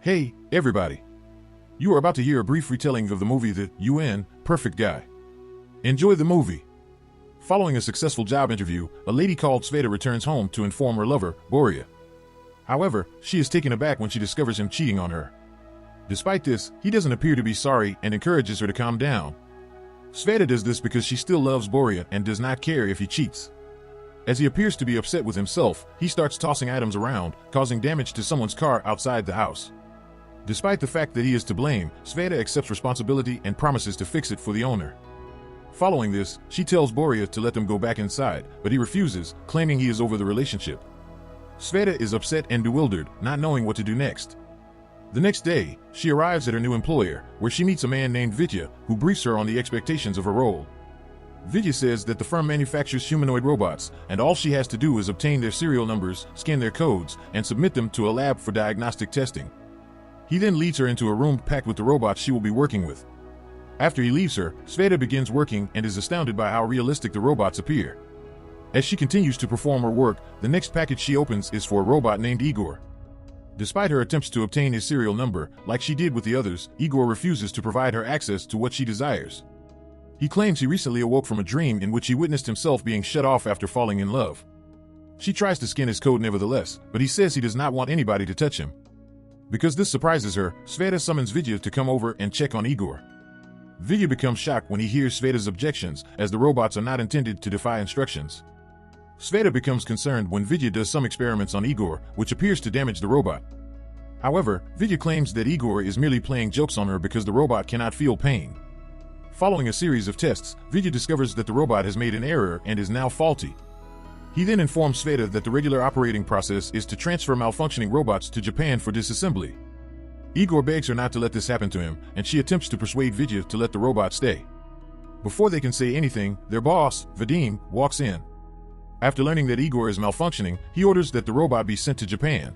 Hey, everybody. You are about to hear a brief retelling of the movie The UN Perfect Guy. Enjoy the movie. Following a successful job interview, a lady called Sveta returns home to inform her lover, Boria. However, she is taken aback when she discovers him cheating on her. Despite this, he doesn't appear to be sorry and encourages her to calm down. Sveta does this because she still loves Boria and does not care if he cheats. As he appears to be upset with himself, he starts tossing items around, causing damage to someone's car outside the house. Despite the fact that he is to blame, Sveta accepts responsibility and promises to fix it for the owner. Following this, she tells Boria to let them go back inside, but he refuses, claiming he is over the relationship. Sveta is upset and bewildered, not knowing what to do next. The next day, she arrives at her new employer, where she meets a man named Vitya, who briefs her on the expectations of her role. Vitya says that the firm manufactures humanoid robots, and all she has to do is obtain their serial numbers, scan their codes, and submit them to a lab for diagnostic testing. He then leads her into a room packed with the robots she will be working with. After he leaves her, Sveta begins working and is astounded by how realistic the robots appear. As she continues to perform her work, the next package she opens is for a robot named Igor. Despite her attempts to obtain his serial number, like she did with the others, Igor refuses to provide her access to what she desires. He claims he recently awoke from a dream in which he witnessed himself being shut off after falling in love. She tries to scan his code nevertheless, but he says he does not want anybody to touch him. Because this surprises her, Sveta summons Vitya to come over and check on Igor. Vitya becomes shocked when he hears Sveta's objections, as the robots are not intended to defy instructions. Sveta becomes concerned when Vitya does some experiments on Igor, which appears to damage the robot. However, Vitya claims that Igor is merely playing jokes on her because the robot cannot feel pain. Following a series of tests, Vitya discovers that the robot has made an error and is now faulty. He then informs Sveta that the regular operating process is to transfer malfunctioning robots to Japan for disassembly. Igor begs her not to let this happen to him, and she attempts to persuade Vitya to let the robot stay. Before they can say anything, their boss, Vadim, walks in. After learning that Igor is malfunctioning, he orders that the robot be sent to Japan.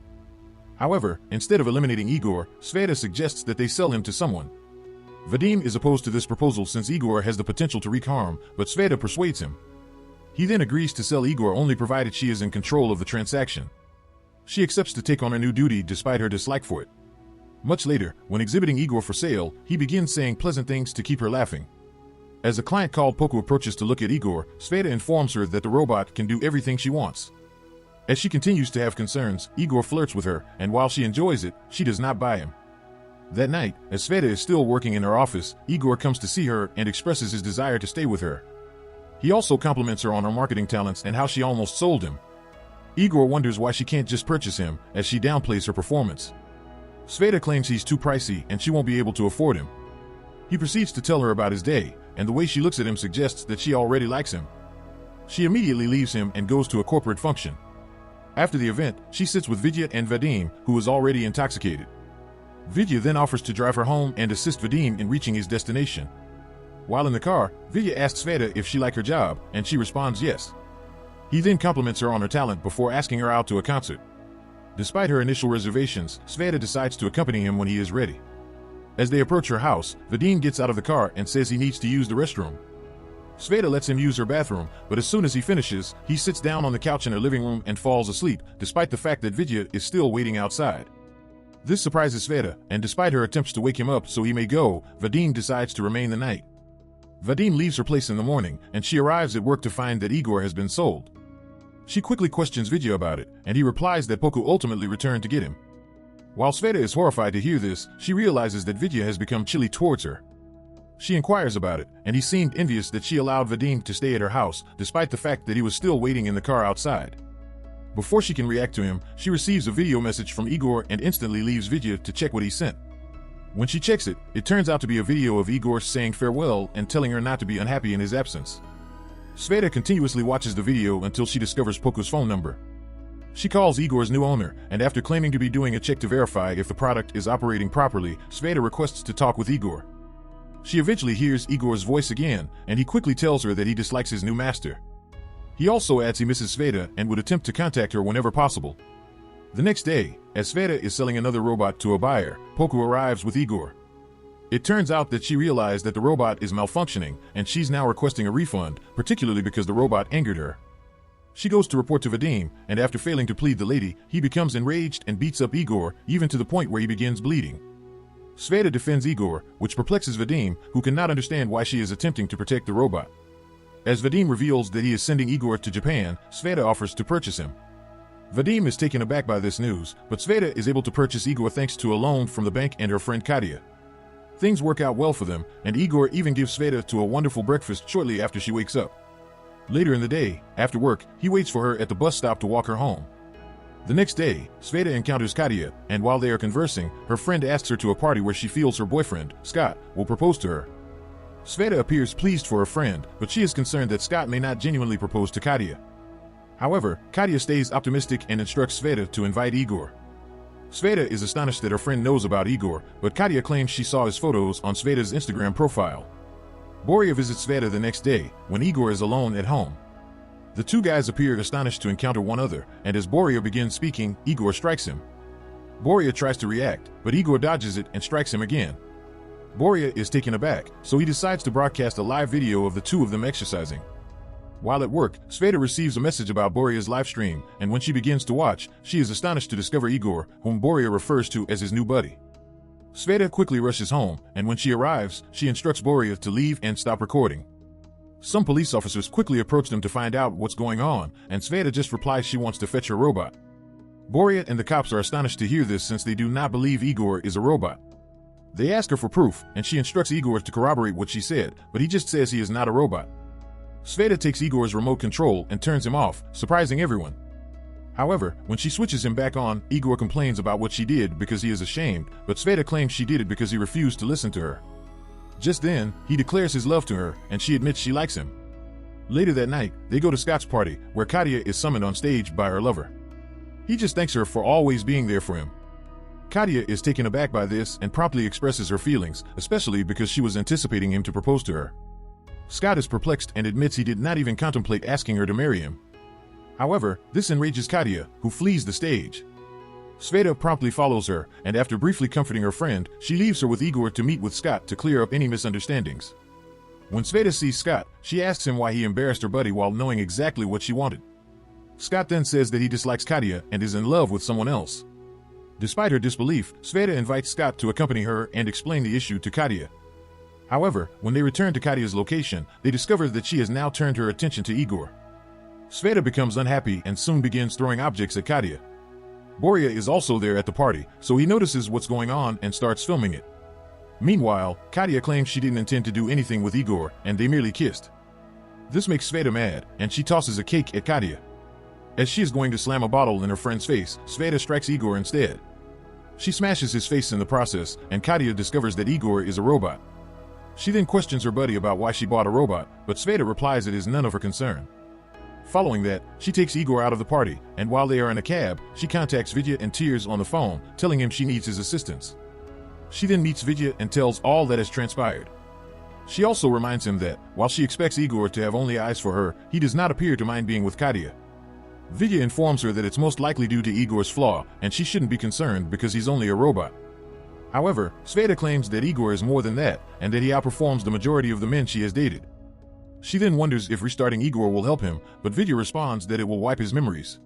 However, instead of eliminating Igor, Sveta suggests that they sell him to someone. Vadim is opposed to this proposal since Igor has the potential to wreak harm, but Sveta persuades him. He then agrees to sell Igor only provided she is in control of the transaction. She accepts to take on a new duty despite her dislike for it. Much later, when exhibiting Igor for sale, he begins saying pleasant things to keep her laughing. As a client called Poku approaches to look at Igor, Sveta informs her that the robot can do everything she wants. As she continues to have concerns, Igor flirts with her, and while she enjoys it, she does not buy him. That night, as Sveta is still working in her office, Igor comes to see her and expresses his desire to stay with her. He also compliments her on her marketing talents and how she almost sold him. Igor wonders why she can't just purchase him, as she downplays her performance. Sveta claims he's too pricey and she won't be able to afford him. He proceeds to tell her about his day, and the way she looks at him suggests that she already likes him. She immediately leaves him and goes to a corporate function. After the event, she sits with Vitya and Vadim, who is already intoxicated. Vitya then offers to drive her home and assist Vadim in reaching his destination. While in the car, Vitya asks Sveta if she liked her job, and she responds yes. He then compliments her on her talent before asking her out to a concert. Despite her initial reservations, Sveta decides to accompany him when he is ready. As they approach her house, Vadim gets out of the car and says he needs to use the restroom. Sveta lets him use her bathroom, but as soon as he finishes, he sits down on the couch in her living room and falls asleep, despite the fact that Vitya is still waiting outside. This surprises Sveta, and despite her attempts to wake him up so he may go, Vadim decides to remain the night. Vadim leaves her place in the morning, and she arrives at work to find that Igor has been sold. She quickly questions Vitya about it, and he replies that Poku ultimately returned to get him. While Sveta is horrified to hear this, she realizes that Vitya has become chilly towards her. She inquires about it, and he seemed envious that she allowed Vadim to stay at her house, despite the fact that he was still waiting in the car outside. Before she can react to him, she receives a video message from Igor and instantly leaves Vitya to check what he sent. When she checks it, it turns out to be a video of Igor saying farewell and telling her not to be unhappy in his absence. Sveta continuously watches the video until she discovers Poku's phone number. She calls Igor's new owner, and after claiming to be doing a check to verify if the product is operating properly, Sveta requests to talk with Igor. She eventually hears Igor's voice again, and he quickly tells her that he dislikes his new master. He also adds he misses Sveta and would attempt to contact her whenever possible. The next day, as Sveta is selling another robot to a buyer, Poku arrives with Igor. It turns out that she realized that the robot is malfunctioning, and she's now requesting a refund, particularly because the robot angered her. She goes to report to Vadim, and after failing to plead the lady, he becomes enraged and beats up Igor, even to the point where he begins bleeding. Sveta defends Igor, which perplexes Vadim, who cannot understand why she is attempting to protect the robot. As Vadim reveals that he is sending Igor to Japan, Sveta offers to purchase him. Vadim is taken aback by this news, but Sveta is able to purchase Igor thanks to a loan from the bank and her friend Katya. Things work out well for them, and Igor even gives Sveta to a wonderful breakfast shortly after she wakes up. Later in the day, after work, he waits for her at the bus stop to walk her home. The next day, Sveta encounters Katya, and while they are conversing, her friend asks her to a party where she feels her boyfriend, Scott, will propose to her. Sveta appears pleased for her friend, but she is concerned that Scott may not genuinely propose to Katya. However, Katya stays optimistic and instructs Sveta to invite Igor. Sveta is astonished that her friend knows about Igor, but Katya claims she saw his photos on Sveta's Instagram profile. Boria visits Sveta the next day, when Igor is alone at home. The two guys appear astonished to encounter one another, and as Boria begins speaking, Igor strikes him. Boria tries to react, but Igor dodges it and strikes him again. Boria is taken aback, so he decides to broadcast a live video of the two of them exercising. While at work, Sveta receives a message about Boria's live stream, and when she begins to watch, she is astonished to discover Igor, whom Boria refers to as his new buddy. Sveta quickly rushes home, and when she arrives, she instructs Boria to leave and stop recording. Some police officers quickly approach them to find out what's going on, and Sveta just replies she wants to fetch her robot. Boria and the cops are astonished to hear this since they do not believe Igor is a robot. They ask her for proof, and she instructs Igor to corroborate what she said, but he just says he is not a robot. Sveta takes Igor's remote control and turns him off, surprising everyone. However, when she switches him back on, Igor complains about what she did because he is ashamed, but Sveta claims she did it because he refused to listen to her. Just then, he declares his love to her, and she admits she likes him. Later that night, they go to Scott's party, where Katya is summoned on stage by her lover. He just thanks her for always being there for him. Katya is taken aback by this and promptly expresses her feelings, especially because she was anticipating him to propose to her. Scott is perplexed and admits he did not even contemplate asking her to marry him. However, this enrages Katya, who flees the stage. Sveta promptly follows her, and after briefly comforting her friend, she leaves her with Igor to meet with Scott to clear up any misunderstandings. When Sveta sees Scott, she asks him why he embarrassed her buddy while knowing exactly what she wanted. Scott then says that he dislikes Katya and is in love with someone else. Despite her disbelief, Sveta invites Scott to accompany her and explain the issue to Katya. However, when they return to Katya's location, they discover that she has now turned her attention to Igor. Sveta becomes unhappy and soon begins throwing objects at Katya. Boria is also there at the party, so he notices what's going on and starts filming it. Meanwhile, Katya claims she didn't intend to do anything with Igor, and they merely kissed. This makes Sveta mad, and she tosses a cake at Katya. As she is going to slam a bottle in her friend's face, Sveta strikes Igor instead. She smashes his face in the process, and Katya discovers that Igor is a robot. She then questions her buddy about why she bought a robot, but Sveta replies it is none of her concern. Following that, she takes Igor out of the party, and while they are in a cab, she contacts Vidya in tears on the phone, telling him she needs his assistance. She then meets Vidya and tells all that has transpired. She also reminds him that, while she expects Igor to have only eyes for her, he does not appear to mind being with Katya. Vidya informs her that it's most likely due to Igor's flaw, and she shouldn't be concerned because he's only a robot. However, Sveta claims that Igor is more than that, and that he outperforms the majority of the men she has dated. She then wonders if restarting Igor will help him, but Vidya responds that it will wipe his memories.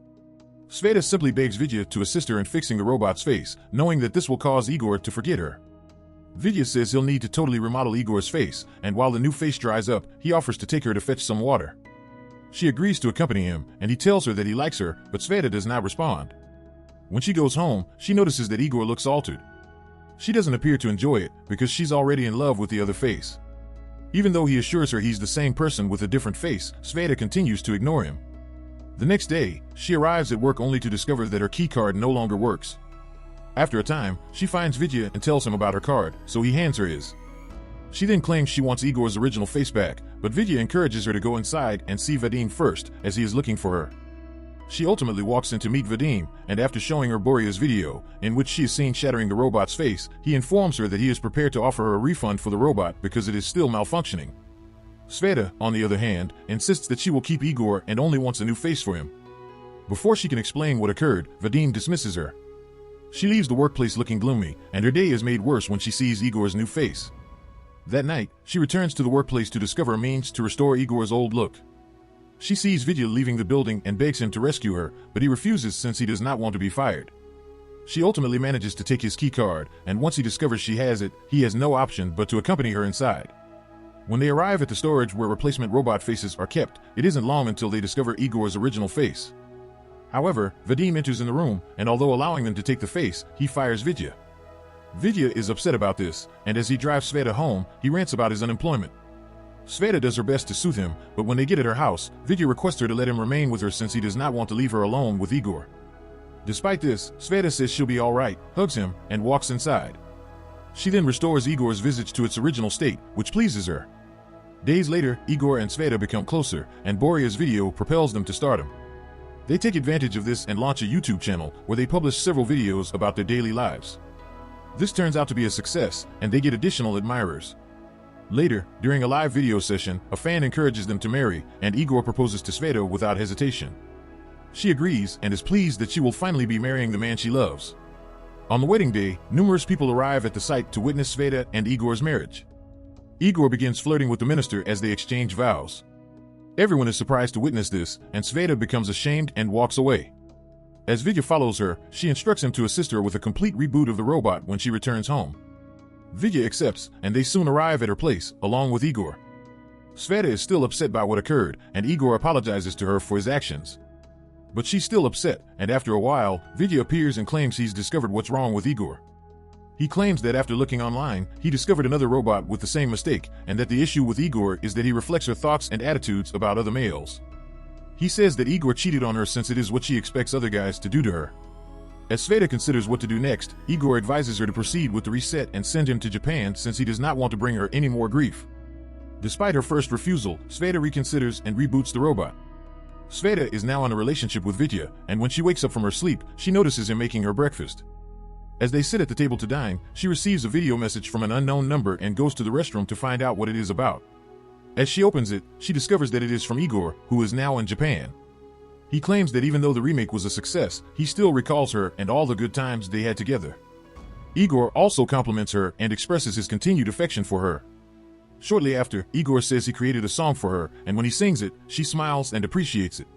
Sveta simply begs Vidya to assist her in fixing the robot's face, knowing that this will cause Igor to forget her. Vidya says he'll need to totally remodel Igor's face, and while the new face dries up, he offers to take her to fetch some water. She agrees to accompany him, and he tells her that he likes her, but Sveta does not respond. When she goes home, she notices that Igor looks altered. She doesn't appear to enjoy it, because she's already in love with the other face. Even though he assures her he's the same person with a different face, Sveta continues to ignore him. The next day, she arrives at work only to discover that her keycard no longer works. After a time, she finds Vidya and tells him about her card, so he hands her his. She then claims she wants Igor's original face back, but Vidya encourages her to go inside and see Vadim first, as he is looking for her. She ultimately walks in to meet Vadim, and after showing her Boria's video, in which she is seen shattering the robot's face, he informs her that he is prepared to offer her a refund for the robot because it is still malfunctioning. Sveta, on the other hand, insists that she will keep Igor and only wants a new face for him. Before she can explain what occurred, Vadim dismisses her. She leaves the workplace looking gloomy, and her day is made worse when she sees Igor's new face. That night, she returns to the workplace to discover a means to restore Igor's old look. She sees Vidya leaving the building and begs him to rescue her, but he refuses since he does not want to be fired. She ultimately manages to take his key card, and once he discovers she has it, he has no option but to accompany her inside. When they arrive at the storage where replacement robot faces are kept, it isn't long until they discover Igor's original face. However, Vadim enters in the room, and although allowing them to take the face, he fires Vidya. Vidya is upset about this, and as he drives Sveta home, he rants about his unemployment. Sveta does her best to soothe him, but when they get at her house, Vidya requests her to let him remain with her since he does not want to leave her alone with Igor. Despite this, Sveta says she'll be alright, hugs him, and walks inside. She then restores Igor's visage to its original state, which pleases her. Days later, Igor and Sveta become closer, and Boria's video propels them to stardom. They take advantage of this and launch a YouTube channel where they publish several videos about their daily lives. This turns out to be a success, and they get additional admirers. Later, during a live video session, a fan encourages them to marry, and Igor proposes to Sveta without hesitation. She agrees and is pleased that she will finally be marrying the man she loves. On the wedding day, numerous people arrive at the site to witness Sveta and Igor's marriage. Igor begins flirting with the minister as they exchange vows. Everyone is surprised to witness this, and Sveta becomes ashamed and walks away. As Vidya follows her, she instructs him to assist her with a complete reboot of the robot when she returns home. Vidya accepts, and they soon arrive at her place, along with Igor. Sveta is still upset by what occurred, and Igor apologizes to her for his actions. But she's still upset, and after a while, Vidya appears and claims he's discovered what's wrong with Igor. He claims that after looking online, he discovered another robot with the same mistake, and that the issue with Igor is that he reflects her thoughts and attitudes about other males. He says that Igor cheated on her since it is what she expects other guys to do to her. As Sveta considers what to do next, Igor advises her to proceed with the reset and send him to Japan since he does not want to bring her any more grief. Despite her first refusal, Sveta reconsiders and reboots the robot. Sveta is now in a relationship with Vidya, and when she wakes up from her sleep, she notices him making her breakfast. As they sit at the table to dine, she receives a video message from an unknown number and goes to the restroom to find out what it is about. As she opens it, she discovers that it is from Igor, who is now in Japan. He claims that even though the remake was a success, he still recalls her and all the good times they had together. Igor also compliments her and expresses his continued affection for her. Shortly after, Igor says he created a song for her, and when he sings it, she smiles and appreciates it.